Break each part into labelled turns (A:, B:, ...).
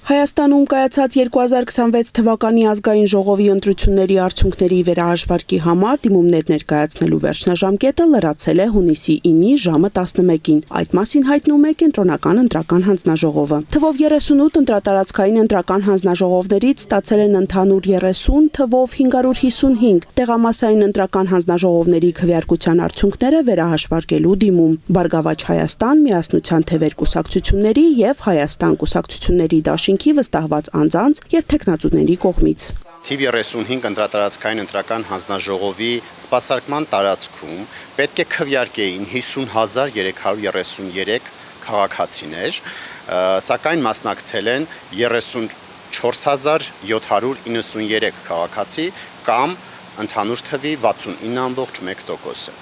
A: Հայաստանում կայացած 2026 թվականի ազգային ժողովի ընտրությունների արդյունքների վերահաշվարկի համար դիմումներ ներկայացնելու վերջնաժամկետը լրացել է հունիսի 9-ի ժամը 11-ին։ Այդ մասին հայտնում է Կենտրոնական ընտրական հանձնաժողովը։ Թվով 38 ընտրատարածքային ընտրական հանձնաժողովներից ստացել են ընդհանուր 30, թվով 555 տեղամասային ընտրական հանձնաժողովների քվեարկության արդյունքները վերահաշվարկելու դիմում։ Բարգավաճ Հայաստան, Միասնության թևեր կուսակցությունների եւ Հայաստան կուսակցությունների դաշինքի վստահված անձանց եւ թեկնածուների կողմից։
B: Թիվ 35 ընտրատարածքային ընտրական հանձնաժողովի սպասարկման տարածքում պետք է քվեարկեին 50,333 քաղաքացիներ, սակայն մասնակցել են 34,793 քաղաքացի կամ ընդհանուր թվի 69,1%-ը։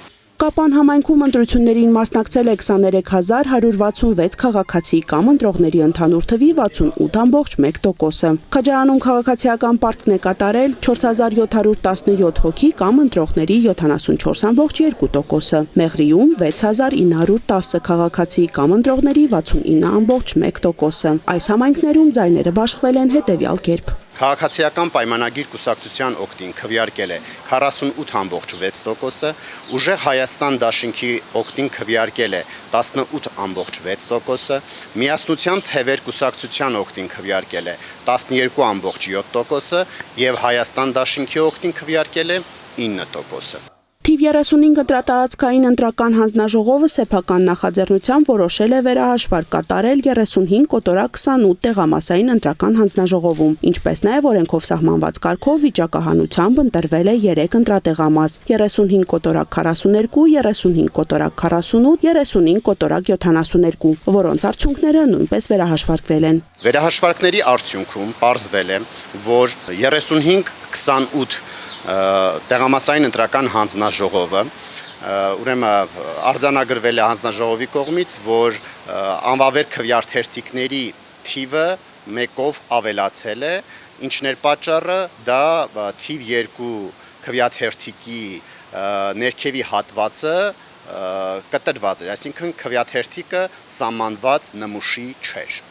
A: Կապան համայնքում ընտրություններին մասնակցել է 23,166 քաղաքացի կամ ընտրողների ընդհանուր թվի 68,1%-ը։ Քաջարանում քաղաքացիական պարտքն է կատարել 4,717 հոգի կամ ընտրողների 74,2%-ը։ Մեղրիում 6,910 քաղաքացի կամ ընտրողների 69,1%-ը։ Այս համայնքներում ձայները բաշխվել են հետևյալ կերպ։
B: Քաղաքացիական պայմանագիր կուսակցության օգտին քվեարկել է 48,6%-ը, Ուժեղ Հայաստան դաշինքի օգտին քվեարկել է 18,6%-ը, Միասնության թևեր կուսակցության օգտին քվեարկել է 12,7%-ը եւ Հայաստան դաշինքի օգտին քվեարկել է 9%-ը։
A: Թիվ 35 ընտրատարածքային ընտրական հանձնաժողովը սեփական նախաձեռնությամբ որոշել է վերահաշվարկ կատարել 35 կոտորակ 28 տեղամասային ընտրական հանձնաժողովում, ինչպես նաև օրենքով սահմանված կարգով վիճակահանությամբ ընտրվել է 3 ընտրատեղամաս՝ 35 կոտորակ 42, 35 կոտորակ 48, 35 կոտորակ 72, որոնց արդյունքները նույնպես վերահաշվարկվել են։
B: Վերահաշվարկների արդյունքում պարզվել է, որ 35-28 տեղամասային ընտրական հանձնաժողովը ուրեմն արձանագրվել է հանձնաժողովի կողմից, որ անվավեր քվեարթերթիկների թիվը մեկով ավելացել է, ինչն էր պատճառը, դա թիվ 2 քվեաթերթիկի ներքևի հատվածը կտրված էր, այսինքն քվեաթերթիկը սահմանված նմուշի չէր։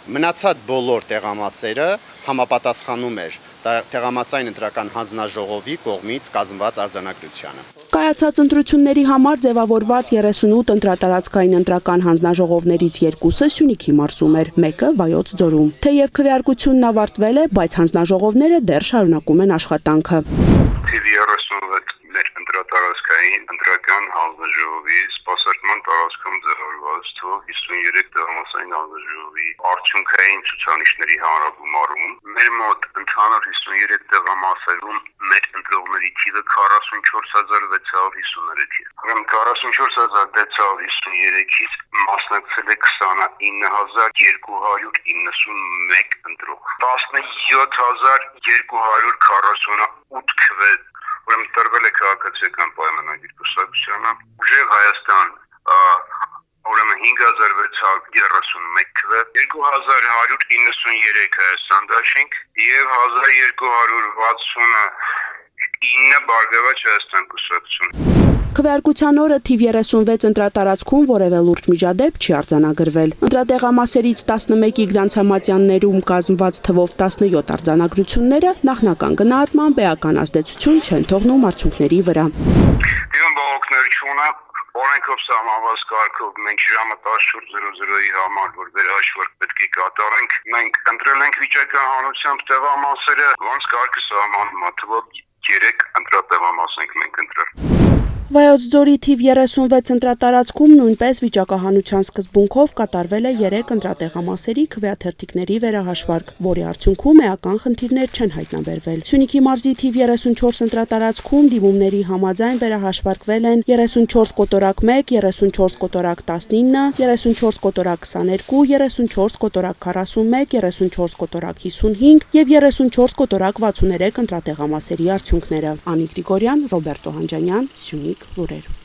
B: Մնացած բոլոր տեղամասերը համապատասխանում էր տեղամասային ընտրական հանձնաժողովի կողմից կազմված արձանագրությանը։
A: Կայացած ընտրությունների համար ձևավորված 38 ընտրատարածքային ընտրական հանձնաժողովներից 2-ը Սյունիքի մարզում էր, մեկը Վայոց ձորում։ Թեև քվեարկությունն ավարտվել է, բայց հանձնաժողովները դեռ շարունակում են աշխատանքը։
C: Թիվ 36 ընտրատարածքային ընտրական հանձնաժողովի սպասարկման տարածքում ձևավորված թվով 53 տեղամասային հանձնաժողովի արդյունքային ցուցանիշների հանրագումարում մեր մոտ ընդհանուր 53 տեղամասերում մեր ընտրողների թիվը 44,653 է։ Ուրեմն 44,653-ից մասնակցել է 29,291 ընտրող, 17,248 քվե ուրեմն տրվել է քաղաքացիական պայմանագիր կուսակցությանը, Ուժեղ Հայաստան ուրեմն 5,631 քվե, 2,193 Հայաստան դաշինք եւ 1,269 Բարգավաճ Հայաստան կուսակցություն։
A: Քվեարկության օրը թիվ 36 ընտրատարածքում որևէ լուրջ միջադեպ չի արձանագրվել։ Ընտրատեղամասերից 11-ի գրանցամատյաններում կազմված թվով 17 արձանագրությունները նախնական գնահատմամբ էական ազդեցություն չեն թողնում արդյունքների վրա։
C: Իմ բողոքներ չունը, օրենքով սահմանված կարգով մենք ժամը 14:00-ի համար, որ վերահաշվարկ պետք է կատարենք, մենք ընտրել ենք վիճակահանությամբ տեղամասերը, ոնց կարգը սահմանում է, թվով 3 ընտրատեղամաս ենք մենք ընտրել։
A: Վայոց ձորի թիվ 36 ընտրատարածքում նույնպես վիճակահանության սկզբունքով կատարվել է 3 ընտրատեղամասերի քվեաթերթիկների վերահաշվարկ, որի արդյունքում էական խնդիրներ չեն հայտնաբերվել։ Սյունիքի մարզի թիվ 34 ընտրատարածքում դիմումների համաձայն վերահաշվարկվել են 34 կոտորակ 1, 34 կոտորակ 19, 34 կոտորակ 22, 34 կոտորակ 41, 34 կոտորակ 55 եւ 34 կոտորակ 63 ընտրատեղամասերի արդյունքները։ Անի Գրիգորյան, Ռոբերտո Հանջանյան, Սյունիք լուրեր։